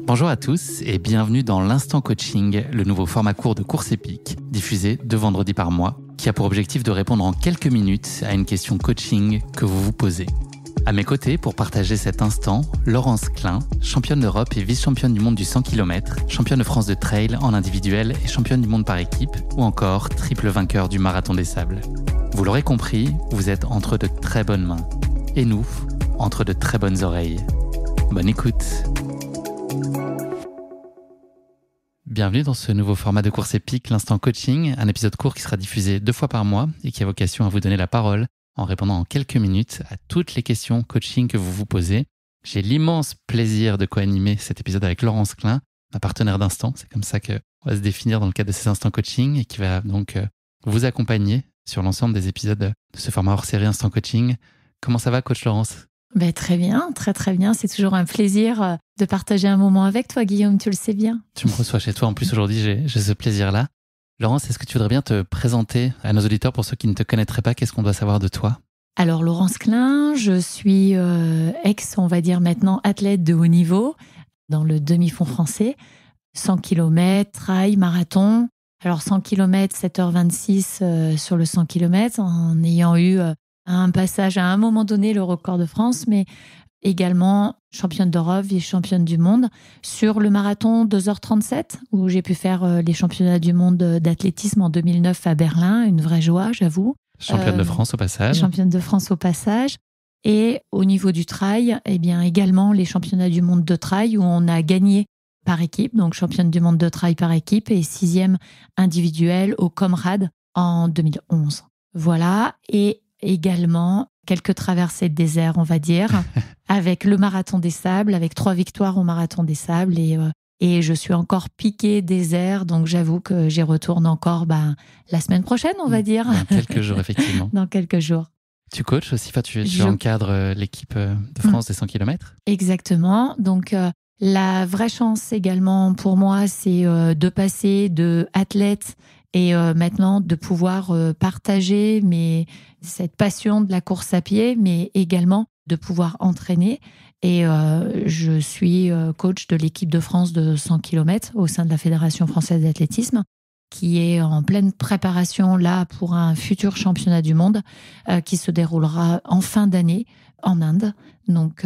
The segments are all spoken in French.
Bonjour à tous et bienvenue dans l'Instant Coaching, le nouveau format court de course épique, diffusé 2 vendredis par mois, qui a pour objectif de répondre en quelques minutes à une question coaching que vous vous posez. À mes côtés, pour partager cet instant, Laurence Klein, championne d'Europe et vice-championne du monde du 100 km, championne de France de trail en individuel et championne du monde par équipe, ou encore triple vainqueur du Marathon des Sables. Vous l'aurez compris, vous êtes entre de très bonnes mains. Et nous, entre de très bonnes oreilles. Bonne écoute. Bienvenue dans ce nouveau format de course épique, l'Instant Coaching, un épisode court qui sera diffusé 2 fois par mois et qui a vocation à vous donner la parole en répondant en quelques minutes à toutes les questions coaching que vous vous posez. J'ai l'immense plaisir de co-animer cet épisode avec Laurence Klein, ma partenaire d'instant. C'est comme ça qu'on va se définir dans le cadre de ces instants coaching et qui va donc vous accompagner sur l'ensemble des épisodes de ce format hors série Instant Coaching. Comment ça va, coach Laurence ? Très bien, très bien. C'est toujours un plaisir de partager un moment avec toi, Guillaume, tu le sais bien. Tu me reçois chez toi. En plus, aujourd'hui, j'ai ce plaisir-là. Laurence, est-ce que tu voudrais bien te présenter à nos auditeurs pour ceux qui ne te connaîtraient pas? Qu'est-ce qu'on doit savoir de toi? Alors, Laurence Klein, je suis on va dire maintenant, athlète de haut niveau dans le demi-fond français. 100 km, trail, marathon. Alors, 100 km, 7h26 sur le 100 km, en ayant eu un passage à un moment donné le record de France, mais également championne d'Europe et championne du monde sur le marathon 2h37 où j'ai pu faire les championnats du monde d'athlétisme en 2009 à Berlin, une vraie joie, j'avoue. Championne de France au passage. Championne de France au passage. Et au niveau du trail, eh bien également les championnats du monde de trail où on a gagné par équipe, donc championne du monde de trail par équipe et 6e individuelle au Comrade en 2011. Voilà, et également quelques traversées de désert, on va dire, avec le Marathon des Sables, avec 3 victoires au Marathon des Sables et je suis encore piquée désert, donc j'avoue que j'y retourne encore la semaine prochaine, on va dire. Dans quelques jours, effectivement. Dans quelques jours. Tu coaches aussi, tu encadres l'équipe de France des 100 km? Exactement, donc la vraie chance également pour moi, c'est de passer de athlète et maintenant de pouvoir partager cette passion de la course à pied, mais également de pouvoir entraîner. Et je suis coach de l'équipe de France de 100 km au sein de la Fédération française d'athlétisme, qui est en pleine préparation là pour un futur championnat du monde qui se déroulera en fin d'année en Inde. Donc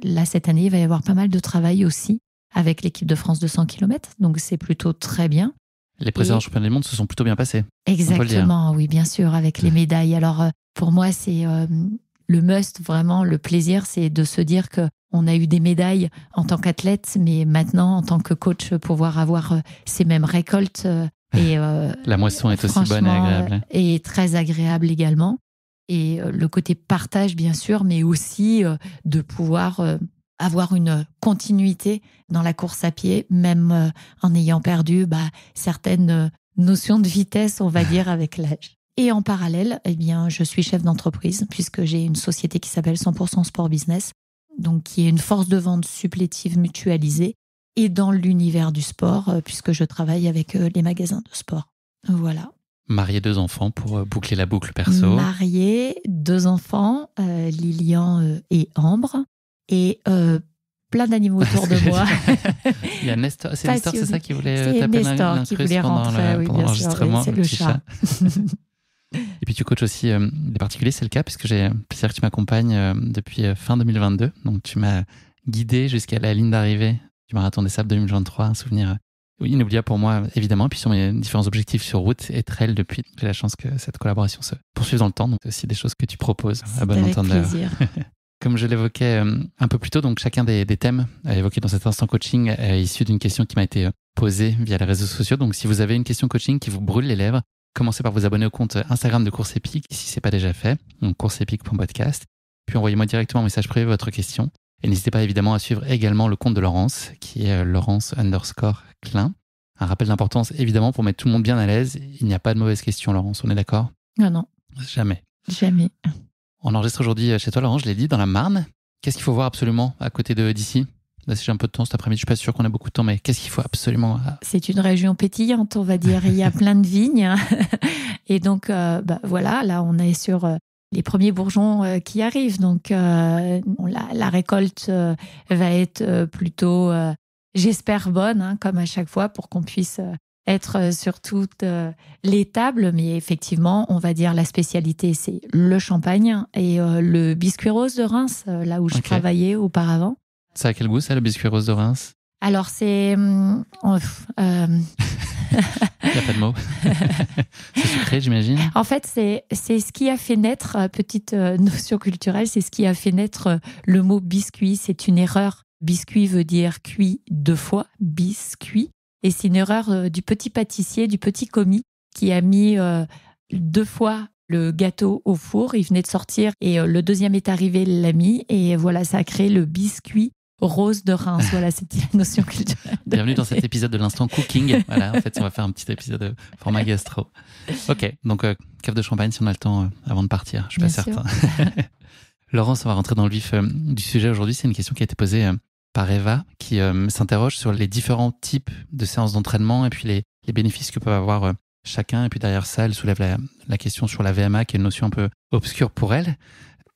là, cette année, il va y avoir pas mal de travail aussi avec l'équipe de France de 100 km. Donc c'est plutôt très bien. Les précédents championnats du monde se sont plutôt bien passés. Exactement, oui, bien sûr, avec les médailles. Alors, pour moi, c'est le must, vraiment, le plaisir, c'est de se dire qu'on a eu des médailles en tant qu'athlète, mais maintenant, en tant que coach, pouvoir avoir ces mêmes récoltes. La moisson est aussi bonne et agréable. Et très agréable également. Et le côté partage, bien sûr, mais aussi de pouvoir avoir une continuité dans la course à pied, même en ayant perdu certaines notions de vitesse, on va dire, avec l'âge. Et en parallèle, eh bien, je suis chef d'entreprise, puisque j'ai une société qui s'appelle 100% Sport Business, donc qui est une force de vente supplétive mutualisée, et dans l'univers du sport, puisque je travaille avec les magasins de sport. Voilà. Marié 2 enfants pour boucler la boucle perso. Marié, 2 enfants, Lilian et Ambre. Et plein d'animaux autour de moi. Il y a Nestor, c'est Nestor, c'est ça qui voulait taper l'incruste pendant l'enregistrement. C'est le chat. Et puis tu coaches aussi des particuliers, c'est le cas, puisque j'ai le plaisir que tu m'accompagnes depuis fin 2022. Donc tu m'as guidé jusqu'à la ligne d'arrivée du Marathon des Sables 2023, un souvenir inoubliable pour moi, évidemment. Et puis sur mes différents objectifs sur route et trail depuis, j'ai la chance que cette collaboration se poursuive dans le temps. Donc c'est aussi des choses que tu proposes à bon entendeur. Avec plaisir. Comme je l'évoquais un peu plus tôt, donc chacun des thèmes évoqués dans cet instant coaching est issu d'une question qui m'a été posée via les réseaux sociaux. Donc si vous avez une question coaching qui vous brûle les lèvres, commencez par vous abonner au compte Instagram de Course Épique si ce n'est pas déjà fait, donc courseepique.podcast. Puis envoyez-moi directement un message privé votre question. Et n'hésitez pas évidemment à suivre également le compte de Laurence, qui est Laurence_Klein. Un rappel d'importance évidemment pour mettre tout le monde bien à l'aise. Il n'y a pas de mauvaise question, Laurence, on est d'accord? Non. Jamais. On enregistre aujourd'hui chez toi, Laurence, je l'ai dit, dans la Marne. Qu'est-ce qu'il faut voir absolument à côté d'ici? Là, si j'ai un peu de temps cet après-midi, je suis pas sûr qu'on a beaucoup de temps, mais qu'est-ce qu'il faut absolument? C'est une région pétillante, on va dire. Il y a plein de vignes. Et donc, voilà, là, on est sur les premiers bourgeons qui arrivent. Donc, la récolte va être plutôt, j'espère bonnes, comme à chaque fois, pour qu'on puisse être sur toutes les tables. Mais effectivement, on va dire la spécialité, c'est le champagne et le biscuit rose de Reims, là où je travaillais auparavant. Ça a quel goût, ça, le biscuit rose de Reims? Alors, c'est... Il n'y a pas de mots. C'est sucré, j'imagine. En fait, c'est ce qui a fait naître, petite notion culturelle, c'est ce qui a fait naître le mot biscuit. C'est une erreur. Biscuit veut dire cuit 2 fois, biscuit. Et c'est une erreur du petit pâtissier, du petit commis, qui a mis 2 fois le gâteau au four. Il venait de sortir et le deuxième est arrivé, il l'a mis. Et voilà, ça a créé le biscuit rose de Reims. Voilà, c'était la notion culturelle. Bienvenue dans cet épisode de l'instant cooking. Voilà, en fait, on va faire un petit épisode de format gastro. Ok, donc cave de champagne si on a le temps avant de partir. Je suis pas certain. Laurence, on va rentrer dans le vif du sujet aujourd'hui. C'est une question qui a été posée par Eva, qui s'interroge sur les différents types de séances d'entraînement et puis les bénéfices que peuvent avoir chacun. Et puis derrière ça, elle soulève la question sur la VMA, qui est une notion un peu obscure pour elle.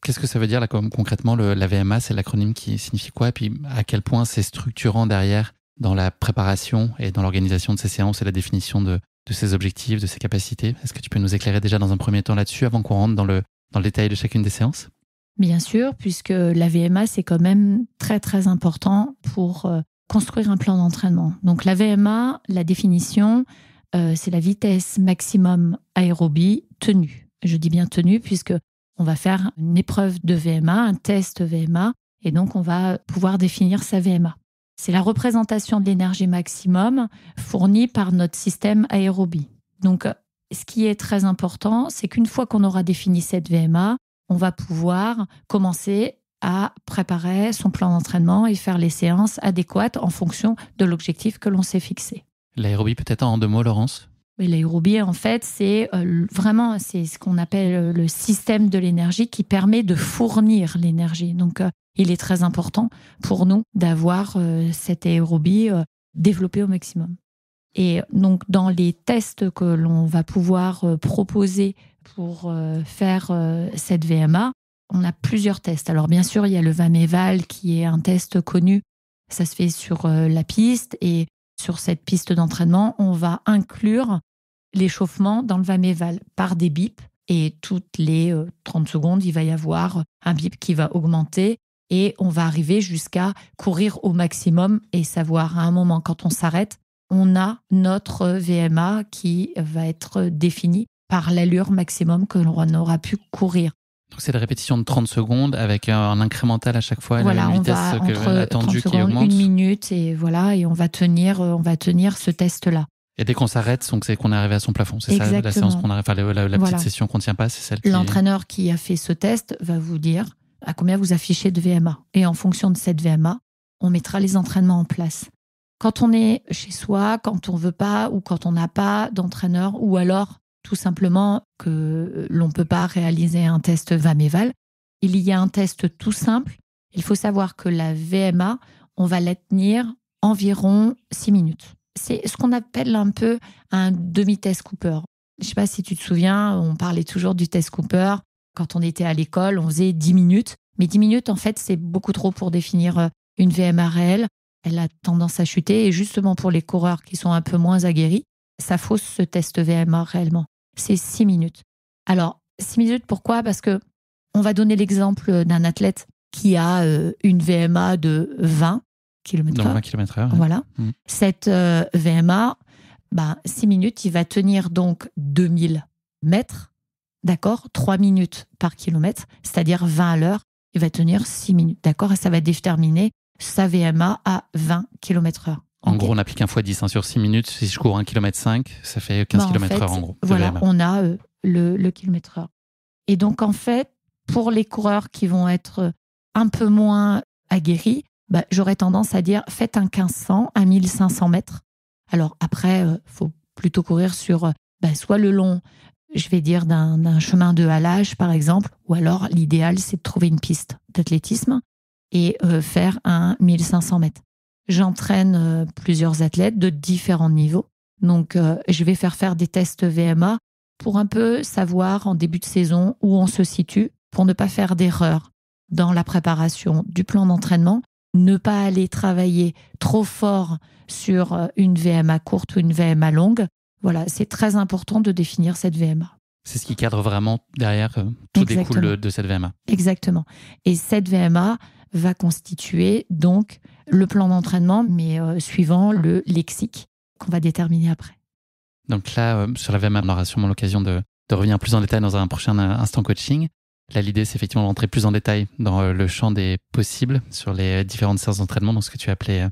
Qu'est-ce que ça veut dire là, concrètement, la VMA? C'est l'acronyme qui signifie quoi? Et puis à quel point c'est structurant derrière dans la préparation et dans l'organisation de ces séances et la définition de ces objectifs, de ces capacités? Est-ce que tu peux nous éclairer déjà dans un premier temps là-dessus avant qu'on rentre dans le détail de chacune des séances? Bien sûr, puisque la VMA, c'est quand même très très important pour construire un plan d'entraînement. Donc la VMA, la définition, c'est la vitesse maximum aérobie tenue. Je dis bien tenue puisque on va faire une épreuve de VMA, un test VMA, et donc on va pouvoir définir sa VMA. C'est la représentation de l'énergie maximum fournie par notre système aérobie. Donc, ce qui est très important, c'est qu'une fois qu'on aura défini cette VMA, on va pouvoir commencer à préparer son plan d'entraînement et faire les séances adéquates en fonction de l'objectif que l'on s'est fixé. L'aérobie, peut-être en 2 mots, Laurence? Et l'aérobie, en fait, c'est vraiment c'est ce qu'on appelle le système de l'énergie qui permet de fournir l'énergie. Donc, il est très important pour nous d'avoir cette aérobie développée au maximum. Et donc, dans les tests que l'on va pouvoir proposer pour faire cette VMA, on a plusieurs tests. Alors, bien sûr, il y a le VAMEVAL qui est un test connu. Ça se fait sur la piste et sur cette piste d'entraînement, on va inclure l'échauffement dans le VAMEVAL par des bips. Et toutes les 30 secondes, il va y avoir un bip qui va augmenter et on va arriver jusqu'à courir au maximum et savoir à un moment, quand on s'arrête, on a notre VMA qui va être définie par l'allure maximum que l'on aura pu courir. Donc c'est la répétition de 30 secondes avec un incrémental à chaque fois, voilà, une vitesse attendue qui augmente. 1 minute et voilà, et on va tenir ce test-là. Et dès qu'on s'arrête, c'est qu'on est arrivé à son plafond. C'est exactement. Ça, la séance qu'on arrive, la petite session qu'on ne tient pas, c'est celle qui... L'entraîneur qui a fait ce test va vous dire à combien vous affichez de VMA. Et en fonction de cette VMA, on mettra les entraînements en place. Quand on est chez soi, quand on ne veut pas ou quand on n'a pas d'entraîneur ou alors tout simplement que l'on ne peut pas réaliser un test VAMEVAL, il y a un test tout simple. Il faut savoir que la VMA, on va la tenir environ 6 minutes. C'est ce qu'on appelle un peu un demi-test Cooper. Je ne sais pas si tu te souviens, on parlait toujours du test Cooper. Quand on était à l'école, on faisait 10 minutes. Mais 10 minutes, en fait, c'est beaucoup trop pour définir une VMA réelle. Elle a tendance à chuter. Et justement, pour les coureurs qui sont un peu moins aguerris, ça fausse ce test VMA réellement. C'est 6 minutes. Alors, 6 minutes, pourquoi? Parce que on va donner l'exemple d'un athlète qui a une VMA de 20 km/h. Donc 20 km/h. Ouais. Voilà. Cette VMA, 6 minutes, il va tenir donc 2000 mètres, d'accord? 3 minutes par kilomètre, c'est-à-dire 20 à l'heure. Il va tenir 6 minutes, d'accord? Et ça va déterminer sa VMA à 20 km/h. En gros, on applique un x 10 sur 6 minutes. Si je cours 1,5 km, ça fait 15 km/h en gros. Voilà, on a le kilomètre-heure. Et donc, en fait, pour les coureurs qui vont être un peu moins aguerris, j'aurais tendance à dire faites un 1500, un 1500 mètres. Alors après, faut plutôt courir sur soit le long, je vais dire, d'un chemin de halage, par exemple, ou alors l'idéal, c'est de trouver une piste d'athlétisme et faire un 1500 mètres. J'entraîne plusieurs athlètes de différents niveaux. Donc, je vais faire des tests VMA pour un peu savoir en début de saison où on se situe pour ne pas faire d'erreur dans la préparation du plan d'entraînement ne pas aller travailler trop fort sur une VMA courte ou une VMA longue. Voilà, c'est très important de définir cette VMA. C'est ce qui cadre vraiment derrière, tout Exactement. découle de cette VMA. Exactement. Et cette VMA va constituer donc le plan d'entraînement, mais suivant le lexique qu'on va déterminer après. Donc là, sur la VMA, on aura sûrement l'occasion de revenir plus en détail dans un prochain instant coaching. Là, l'idée, c'est effectivement de rentrer plus en détail dans le champ des possibles sur les différentes séances d'entraînement, dans ce que tu appelais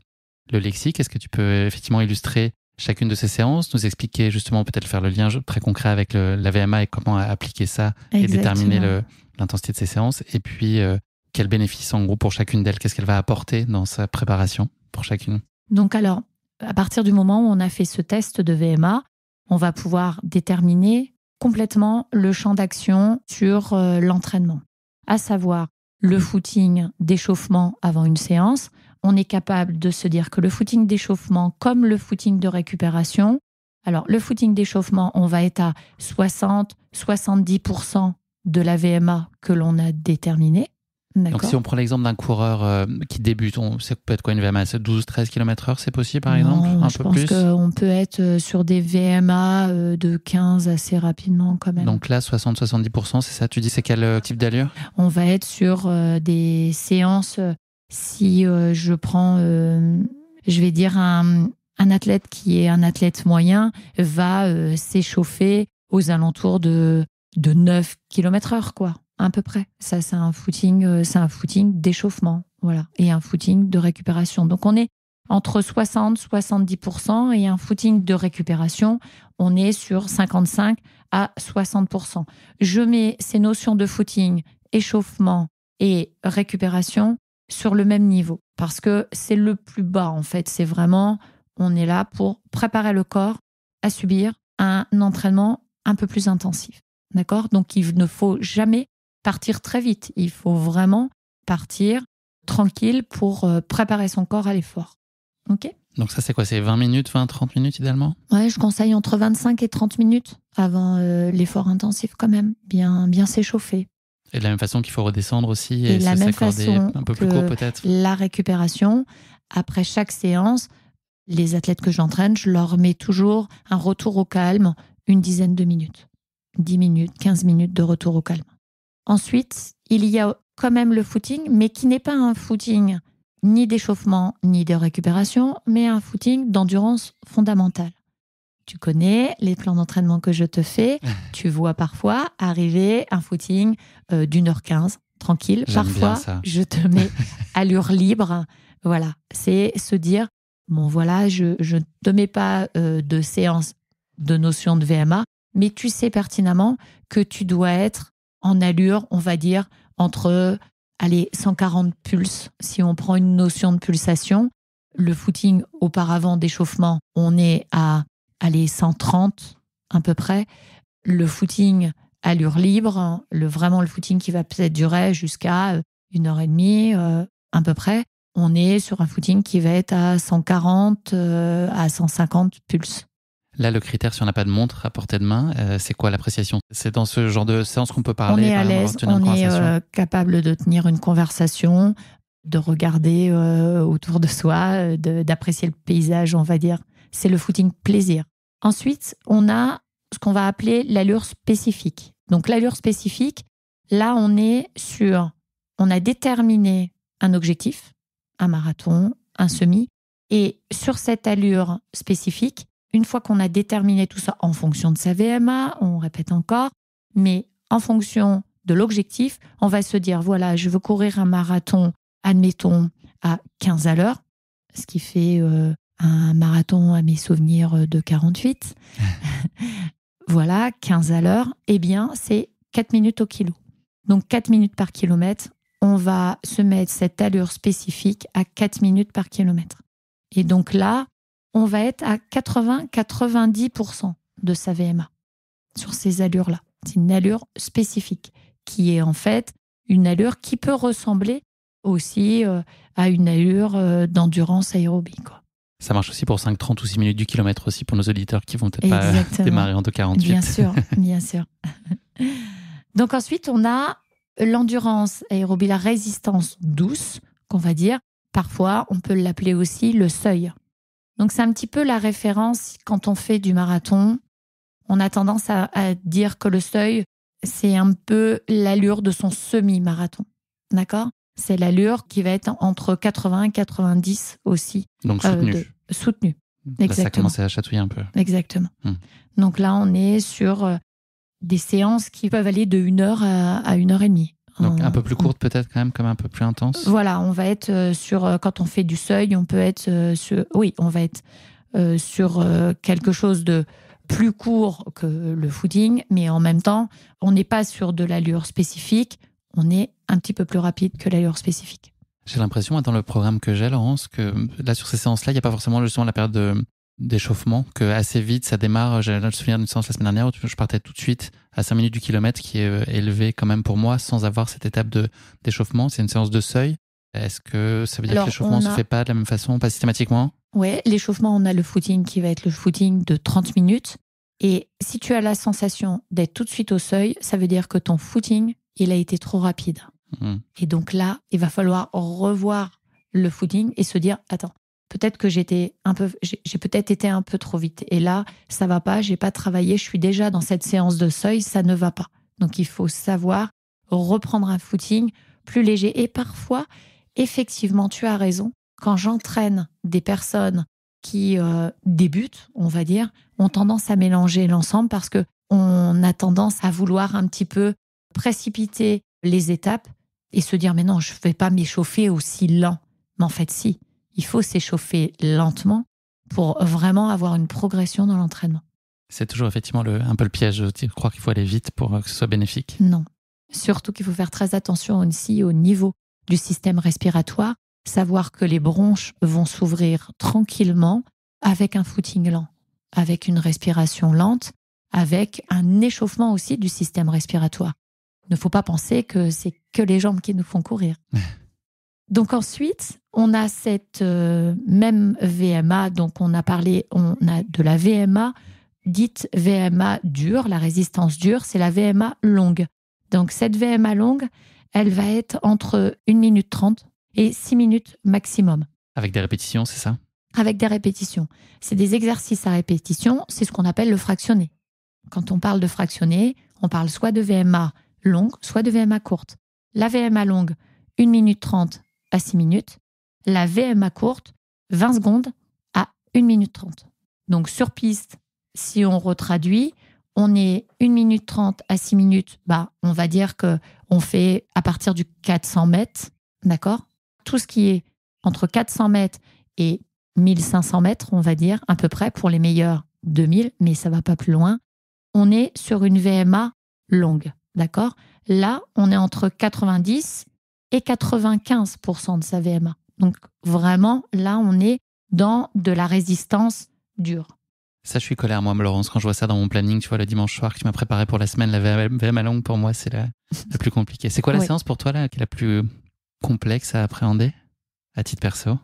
le lexique. Est-ce que tu peux effectivement illustrer chacune de ces séances, nous expliquer justement, peut-être faire le lien très concret avec la VMA et comment appliquer ça et déterminer l'intensité de ces séances. Et puis, quel bénéfice en gros pour chacune d'elles, qu'est-ce qu'elle va apporter dans sa préparation pour chacune? Donc alors, à partir du moment où on a fait ce test de VMA, on va pouvoir déterminer complètement le champ d'action sur l'entraînement. À savoir, le footing d'échauffement avant une séance. On est capable de se dire que le footing d'échauffement, comme le footing de récupération, alors le footing d'échauffement, on va être à 60-70% de la VMA que l'on a déterminée. Donc si on prend l'exemple d'un coureur qui débute, ça peut être quoi une VMA? 12-13 km/h, c'est possible par exemple? Je pense qu'on peut être sur des VMA de 15 assez rapidement quand même. Donc là, 60-70%, c'est ça? Tu dis c'est quel type d'allure? On va être sur des séances, si je prends, je vais dire un athlète qui est un athlète moyen, va s'échauffer aux alentours de 9 km/h, quoi. À peu près. Ça, c'est un footing d'échauffement, voilà, et un footing de récupération. Donc, on est entre 60-70% et un footing de récupération, on est sur 55 à 60%. Je mets ces notions de footing, échauffement et récupération sur le même niveau parce que c'est le plus bas, en fait. C'est vraiment, on est là pour préparer le corps à subir un entraînement un peu plus intensif. D'accord? Donc, il ne faut jamais partir très vite. Il faut vraiment partir tranquille pour préparer son corps à l'effort. OK? Donc ça, c'est quoi? C'est 20 minutes, 20-30 minutes idéalement? Ouais, je conseille entre 25 et 30 minutes avant l'effort intensif quand même. Bien s'échauffer. Et de la même façon qu'il faut redescendre aussi et la même s'accorder façon un peu plus court peut-être? La récupération, après chaque séance, les athlètes que j'entraîne, je leur mets toujours un retour au calme, une dizaine de minutes. 10 minutes, 15 minutes de retour au calme. Ensuite, il y a quand même le footing, mais qui n'est pas un footing ni d'échauffement, ni de récupération, mais un footing d'endurance fondamentale. Tu connais les plans d'entraînement que je te fais. Tu vois parfois arriver un footing d'1h15, tranquille. J'aime parfois, je te mets allure libre. Voilà, c'est se dire, bon voilà, je ne te mets pas de séance de notion de VMA, mais tu sais pertinemment que tu dois être en allure, on va dire, entre 140 pulses. Si on prend une notion de pulsation, le footing auparavant d'échauffement, on est à 130 à peu près. Le footing allure libre, vraiment le footing qui va peut-être durer jusqu'à 1h30 à peu près, on est sur un footing qui va être à 140 à 150 pulses. Là, le critère, si on n'a pas de montre à portée de main, c'est quoi l'appréciation? C'est dans ce genre de séance qu'on peut parler? On est à l'aise, on est capable de tenir une conversation, de regarder autour de soi, d'apprécier le paysage, on va dire. C'est le footing plaisir. Ensuite, on a ce qu'on va appeler l'allure spécifique. Donc l'allure spécifique, là, on a déterminé un objectif, un marathon, un semi, et sur cette allure spécifique, une fois qu'on a déterminé tout ça en fonction de sa VMA, on répète encore, mais en fonction de l'objectif, on va se dire, voilà, je veux courir un marathon, admettons, à 15 à l'heure, ce qui fait un marathon à mes souvenirs de 48. Voilà, 15 à l'heure, eh bien, c'est 4 minutes au kilo. Donc, 4 minutes par kilomètre, on va se mettre cette allure spécifique à 4 minutes par kilomètre. Et donc là, on va être à 80-90% de sa VMA sur ces allures-là. C'est une allure spécifique qui est en fait une allure qui peut ressembler aussi à une allure d'endurance aérobie, quoi. Ça marche aussi pour 5, 30 ou 6 minutes du kilomètre aussi pour nos auditeurs qui vont peut-être pas démarrer en 2,48. Bien sûr, bien sûr. Donc ensuite, on a l'endurance aérobie, la résistance douce, qu'on va dire, Parfois, on peut l'appeler aussi le seuil. Donc, c'est un petit peu la référence quand on fait du marathon. On a tendance à dire que le seuil, c'est un peu l'allure de son semi-marathon. D'accord ? C'est l'allure qui va être entre 80 et 90 aussi. Donc soutenu. Soutenu. Là, Exactement. ça commence à chatouiller un peu. Exactement. Donc là, on est sur des séances qui peuvent aller de 1 heure à 1h30. Donc un peu plus courte peut-être quand même, comme un peu plus intense. Voilà, on va être sur, quand on fait du seuil, on peut être sur, oui, on va être sur quelque chose de plus court que le footing, mais en même temps, on n'est pas sur de l'allure spécifique, on est un petit peu plus rapide que l'allure spécifique. J'ai l'impression, moi, dans le programme que j'ai, Laurence, que là, sur ces séances-là, il n'y a pas forcément justement la période d'échauffement, que assez vite, ça démarre. J'ai le souvenir d'une séance la semaine dernière où je partais tout de suite à 5 minutes du kilomètre, qui est élevé quand même pour moi, sans avoir cette étape d'échauffement. C'est une séance de seuil. Est-ce que ça veut dire que l'échauffement ne se fait pas de la même façon, pas systématiquement ? Oui, l'échauffement, on a le footing qui va être le footing de 30 minutes. Et si tu as la sensation d'être tout de suite au seuil, ça veut dire que ton footing, il a été trop rapide. Et donc là, il va falloir revoir le footing et se dire, attends, peut-être que j'ai peut-être été un peu trop vite. Et là, ça va pas, j'ai pas travaillé, je suis déjà dans cette séance de seuil, ça ne va pas. Donc il faut savoir reprendre un footing plus léger. Et parfois, effectivement, tu as raison, quand j'entraîne des personnes qui débutent, on va dire, ont tendance à mélanger l'ensemble parce que on a tendance à vouloir un petit peu précipiter les étapes et se dire mais non, je ne vais pas m'échauffer aussi lent. Mais en fait, si, il faut s'échauffer lentement pour vraiment avoir une progression dans l'entraînement. C'est toujours effectivement un peu le piège de croire qu'il faut aller vite pour que ce soit bénéfique. Non. Surtout qu'il faut faire très attention aussi au niveau du système respiratoire, savoir que les bronches vont s'ouvrir tranquillement avec un footing lent, avec une respiration lente, avec un échauffement aussi du système respiratoire. Il ne faut pas penser que c'est que les jambes qui nous font courir. Donc ensuite, on a cette même VMA, donc on a de la VMA dite VMA dure, la résistance dure, c'est la VMA longue. Donc cette VMA longue, elle va être entre 1 minute 30 et 6 minutes maximum. Avec des répétitions, c'est ça ? Avec des répétitions. C'est des exercices à répétition, c'est ce qu'on appelle le fractionné. Quand on parle de fractionné, on parle soit de VMA longue, soit de VMA courte. La VMA longue, 1 minute 30 à 6 minutes. La VMA courte, 20 secondes à 1 minute 30. Donc sur piste, si on retraduit, on est 1 minute 30 à 6 minutes, on va dire qu'on fait à partir du 400 mètres, d'accord ? Tout ce qui est entre 400 mètres et 1500 mètres, on va dire, à peu près, pour les meilleurs 2000, mais ça ne va pas plus loin. On est sur une VMA longue, d'accord ? Là, on est entre 90 et 95% de sa VMA. Donc vraiment, là, on est dans de la résistance dure. Ça, je suis colère, moi, Laurence, quand je vois ça dans mon planning, tu vois, le dimanche soir que tu m'as préparé pour la semaine, la VMA longue, pour moi, c'est la plus compliquée. C'est quoi la séance pour toi, là, qui est la plus complexe à appréhender, à titre perso ?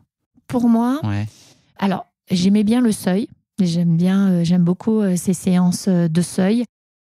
Pour moi, alors, j'aimais bien le seuil. J'aime beaucoup ces séances de seuil.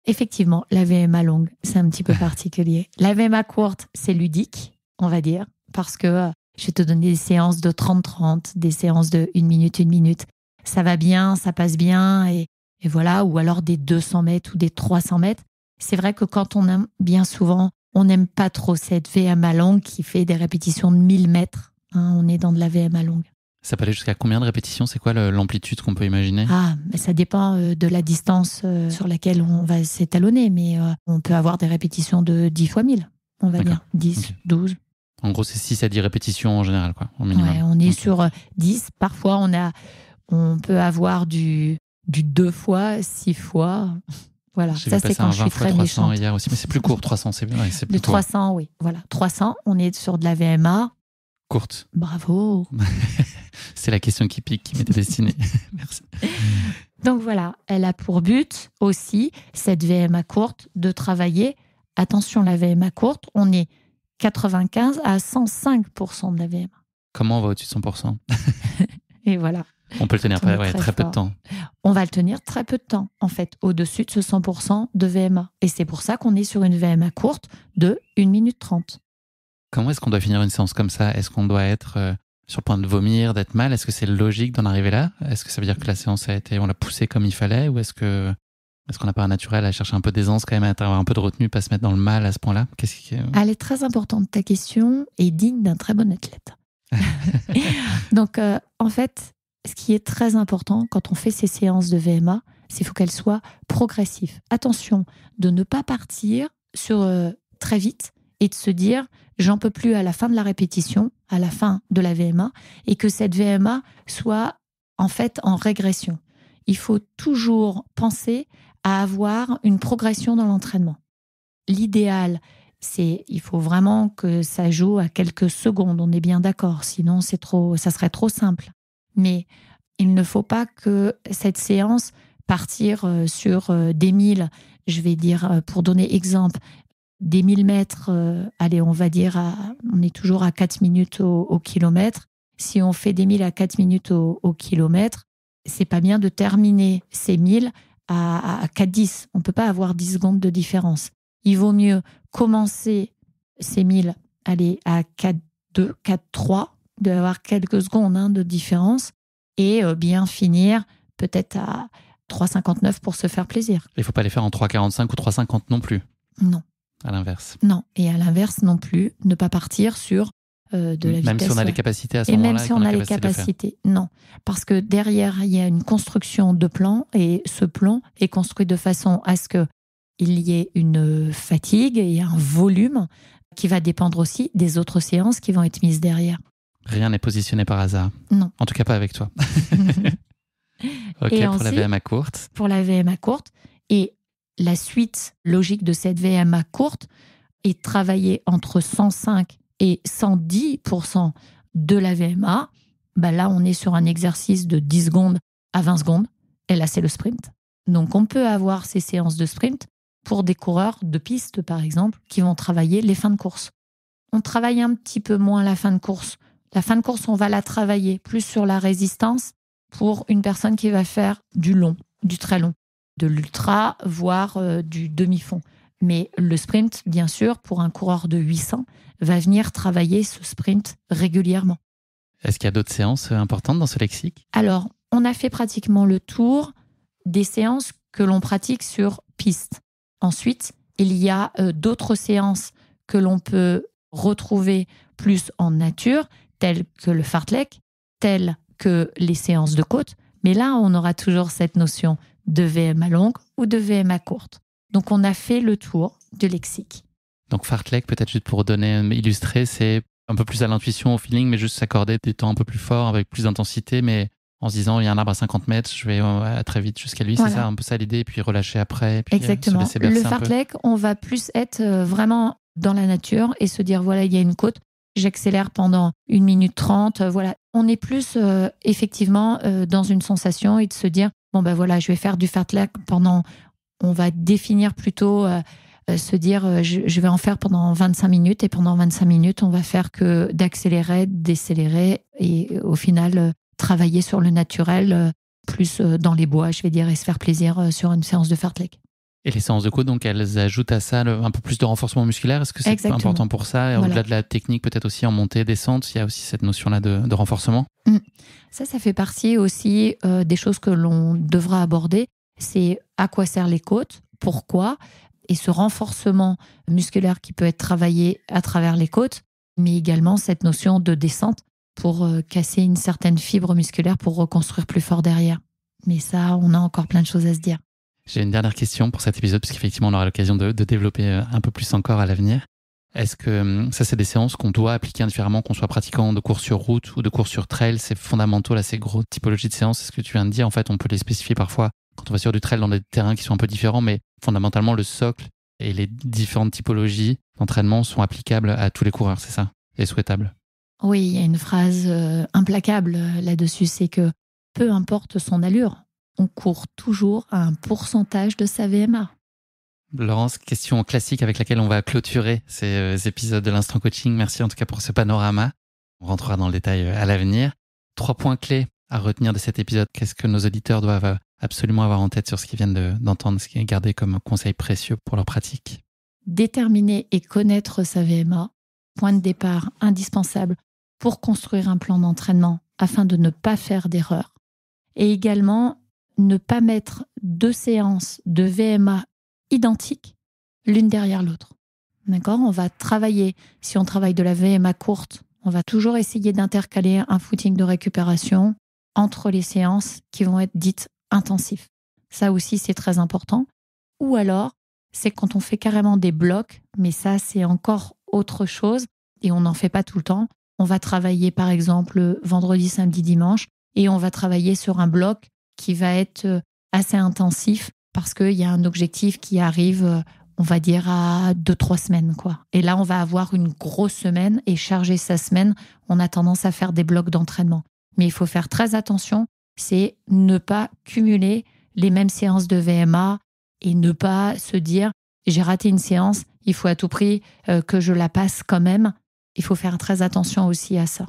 Effectivement, la VMA longue, c'est un petit peu particulier. La VMA courte, c'est ludique, on va dire, parce que je vais te donner des séances de 30-30, des séances de 1 minute. Ça va bien, ça passe bien, et voilà, ou alors des 200 mètres ou des 300 mètres. C'est vrai que quand on aime, bien souvent, on n'aime pas trop cette VMA longue qui fait des répétitions de 1000 mètres. On est dans de la VMA longue. Ça peut aller jusqu'à combien de répétitions ? C'est quoi l'amplitude qu'on peut imaginer ? Mais ça dépend de la distance sur laquelle on va s'étalonner, mais on peut avoir des répétitions de 10 fois 1000, on va dire. 10, 12. En gros, c'est 6 à 10 répétitions en général, quoi, au minimum. Ouais, on est sur 10. Parfois, on peut avoir du 2 fois, 6 fois. Voilà, ça c'est quand je suis très méchante. Hier aussi, mais c'est plus court, 300, c'est bien. C'est plus de 300, court. Oui, voilà. 300, on est sur de la VMA. Courte. Bravo. C'est la question qui pique, qui m'était destinée. Merci. Donc voilà, elle a pour but aussi, cette VMA courte, de travailler. Attention, la VMA courte, on est 95 à 105% de la VMA. Comment on va au-dessus de 100% ? Et voilà. On peut le tenir très peu de temps. On va le tenir très peu de temps, en fait, au-dessus de ce 100% de VMA. Et c'est pour ça qu'on est sur une VMA courte de 1 minute 30. Comment est-ce qu'on doit finir une séance comme ça ? Est-ce qu'on doit être sur le point de vomir, d'être mal. Est-ce que c'est logique d'en arriver là? Est-ce que ça veut dire que la séance on l'a poussée comme il fallait? Ou est-ce qu'on n'a pas un naturel à chercher un peu d'aisance quand même, à avoir un peu de retenue, pas se mettre dans le mal à ce point-là? Elle est très importante, ta question, et digne d'un très bon athlète. Donc, en fait, ce qui est très important quand on fait ces séances de VMA, c'est qu'il faut qu'elles soient progressives. Attention de ne pas partir sur très vite et de se dire j'en peux plus à la fin de la répétition, à la fin de la VMA, et que cette VMA soit en fait en régression. Il faut toujours penser à avoir une progression dans l'entraînement. L'idéal, il faut vraiment que ça joue à quelques secondes, on est bien d'accord, sinon ça serait trop simple. Mais il ne faut pas que cette séance partir sur des 1000, je vais dire, pour donner exemple, des 1000 mètres, allez, on va dire, on est toujours à 4 minutes au kilomètre. Si on fait des 1000 à 4 minutes au kilomètre, c'est pas bien de terminer ces 1000 à 4-10. On ne peut pas avoir 10 secondes de différence. Il vaut mieux commencer ces 1000, aller à 4-2, 4-3, d'avoir quelques secondes de différence, et bien finir peut-être à 3,59 pour se faire plaisir. Il ne faut pas les faire en 3,45 ou 3,50 non plus. Non. À l'inverse. Non, et à l'inverse non plus, ne pas partir sur de la vitesse. Même si on a les capacités à ce moment-là. Et même si on a les capacités, non. Parce que derrière, il y a une construction de plan, et ce plan est construit de façon à ce qu'il y ait une fatigue et un volume qui va dépendre aussi des autres séances qui vont être mises derrière. Rien n'est positionné par hasard. Non. En tout cas, pas avec toi. Ok, et pour ensuite, la VMA courte. Pour la VMA courte. Et la suite logique de cette VMA courte est de travailler entre 105 et 110% de la VMA. Là, on est sur un exercice de 10 secondes à 20 secondes. Et là, c'est le sprint. Donc, on peut avoir ces séances de sprint pour des coureurs de piste, par exemple, qui vont travailler les fins de course. On travaille un petit peu moins la fin de course. La fin de course, on va la travailler plus sur la résistance pour une personne qui va faire du long, du très long, de l'ultra, voire du demi-fond. Mais le sprint, bien sûr, pour un coureur de 800, va venir travailler ce sprint régulièrement. Est-ce qu'il y a d'autres séances importantes dans ce lexique? Alors, on a fait pratiquement le tour des séances que l'on pratique sur piste. Ensuite, il y a d'autres séances que l'on peut retrouver plus en nature, telles que le fartlek, telles que les séances de côte. Mais là, on aura toujours cette notion de VMA longue ou de VMA courte. Donc, on a fait le tour du lexique. Donc, fartlek, peut-être juste pour illustrer, c'est un peu plus à l'intuition, au feeling, mais juste s'accorder des temps un peu plus forts, avec plus d'intensité, mais en se disant, il y a un arbre à 50 mètres, je vais très vite jusqu'à lui. Voilà. C'est ça, un peu ça l'idée, et puis relâcher après. Puis exactement. Se laisser bercer le fartlek, on va plus être vraiment dans la nature et se dire, voilà, il y a une côte, j'accélère pendant 1 minute 30. Voilà. On est plus effectivement dans une sensation et de se dire, bon ben voilà, je vais faire du fartlek pendant, on va définir plutôt, se dire, je vais en faire pendant 25 minutes et pendant 25 minutes, on va faire que d'accélérer, décélérer et au final, travailler sur le naturel, plus dans les bois, je vais dire, et se faire plaisir sur une séance de fartlek. Et les séances de côte, donc, elles ajoutent à ça un peu plus de renforcement musculaire. Est-ce que c'est important pour ça? Et voilà. Au-delà de la technique, peut-être aussi en montée, descente, il y a aussi cette notion-là de renforcement. Ça fait partie aussi des choses que l'on devra aborder. C'est à quoi servent les côtes, pourquoi, et ce renforcement musculaire qui peut être travaillé à travers les côtes, mais également cette notion de descente pour casser une certaine fibre musculaire pour reconstruire plus fort derrière. Mais ça, on a encore plein de choses à se dire. J'ai une dernière question pour cet épisode, parce qu'effectivement, on aura l'occasion de développer un peu plus encore à l'avenir. Est-ce que ça, c'est des séances qu'on doit appliquer indifféremment, qu'on soit pratiquant de course sur route ou de course sur trail? C'est fondamentaux, là, ces grosses typologies de séances. C'est ce que tu viens de dire. En fait, on peut les spécifier parfois quand on va sur du trail dans des terrains qui sont un peu différents, mais fondamentalement, le socle et les différentes typologies d'entraînement sont applicables à tous les coureurs, c'est ça? Et souhaitable. Oui, il y a une phrase implacable là-dessus, c'est que peu importe son allure, on court toujours à un pourcentage de sa VMA. Laurence, question classique avec laquelle on va clôturer ces épisodes de l'Instant Coaching. Merci en tout cas pour ce panorama. On rentrera dans le détail à l'avenir. 3 points clés à retenir de cet épisode. Qu'est-ce que nos auditeurs doivent absolument avoir en tête sur ce qu'ils viennent d'entendre, ce qui est gardé comme conseil précieux pour leur pratique? Déterminer et connaître sa VMA, point de départ indispensable pour construire un plan d'entraînement afin de ne pas faire d'erreur. Et également, ne pas mettre 2 séances de VMA identiques l'une derrière l'autre. D'accord ? On va travailler, si on travaille de la VMA courte, on va toujours essayer d'intercaler un footing de récupération entre les séances qui vont être dites intensives. Ça aussi, c'est très important. Ou alors, c'est quand on fait carrément des blocs, mais ça, c'est encore autre chose et on n'en fait pas tout le temps. On va travailler, par exemple, vendredi, samedi, dimanche et on va travailler sur un bloc qui va être assez intensif parce qu'il y a un objectif qui arrive, on va dire, à 2-3 semaines, quoi. Et là, on va avoir une grosse semaine et charger sa semaine. On a tendance à faire des blocs d'entraînement. Mais il faut faire très attention, c'est ne pas cumuler les mêmes séances de VMA et ne pas se dire « j'ai raté une séance, il faut à tout prix que je la passe quand même ». Il faut faire très attention aussi à ça.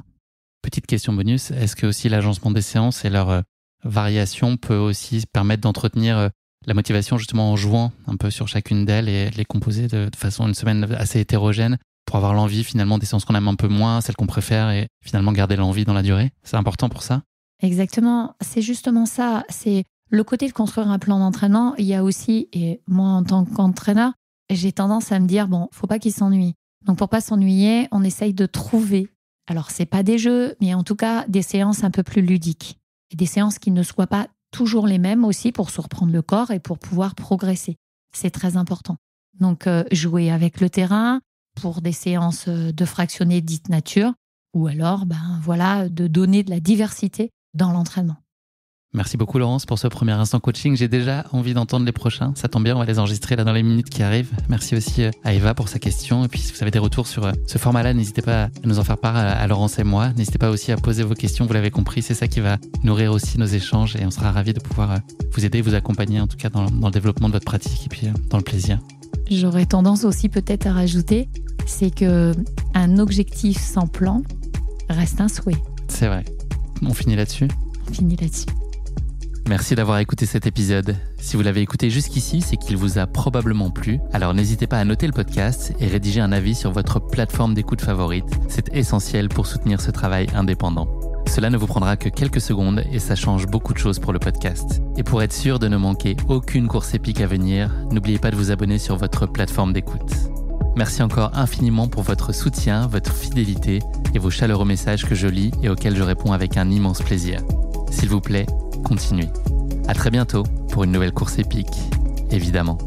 Petite question bonus, est-ce que aussi l'agencement des séances et leur variation peut aussi permettre d'entretenir la motivation justement en jouant un peu sur chacune d'elles et les composer de façon une semaine assez hétérogène pour avoir l'envie finalement des séances qu'on aime un peu moins, celles qu'on préfère et finalement garder l'envie dans la durée? C'est important pour ça? Exactement, c'est justement ça. C'est le côté de construire un plan d'entraînement. Il y a aussi, et moi en tant qu'entraîneur, j'ai tendance à me dire, bon, faut pas qu'il s'ennuie. Donc pour pas s'ennuyer, on essaye de trouver, alors c'est pas des jeux, mais en tout cas des séances un peu plus ludiques. Et des séances qui ne soient pas toujours les mêmes aussi pour surprendre le corps et pour pouvoir progresser. C'est très important. Donc jouer avec le terrain pour des séances de fractionnés dites nature ou alors de donner de la diversité dans l'entraînement. Merci beaucoup Laurence pour ce premier instant coaching. J'ai déjà envie d'entendre les prochains. Ça tombe bien, on va les enregistrer là dans les minutes qui arrivent. Merci aussi à Eva pour sa question. Et puis si vous avez des retours sur ce format-là, n'hésitez pas à nous en faire part à Laurence et moi. N'hésitez pas aussi à poser vos questions. Vous l'avez compris, c'est ça qui va nourrir aussi nos échanges et on sera ravis de pouvoir vous aider, vous accompagner en tout cas dans le développement de votre pratique et puis dans le plaisir. J'aurais tendance aussi peut-être à rajouter, c'est qu'un objectif sans plan reste un souhait. C'est vrai. On finit là-dessus. On finit là-dessus. Merci d'avoir écouté cet épisode. Si vous l'avez écouté jusqu'ici, c'est qu'il vous a probablement plu. Alors n'hésitez pas à noter le podcast et rédiger un avis sur votre plateforme d'écoute favorite. C'est essentiel pour soutenir ce travail indépendant. Cela ne vous prendra que quelques secondes et ça change beaucoup de choses pour le podcast. Et pour être sûr de ne manquer aucune course épique à venir, n'oubliez pas de vous abonner sur votre plateforme d'écoute. Merci encore infiniment pour votre soutien, votre fidélité et vos chaleureux messages que je lis et auxquels je réponds avec un immense plaisir. S'il vous plaît, continuez. À très bientôt pour une nouvelle course épique, évidemment.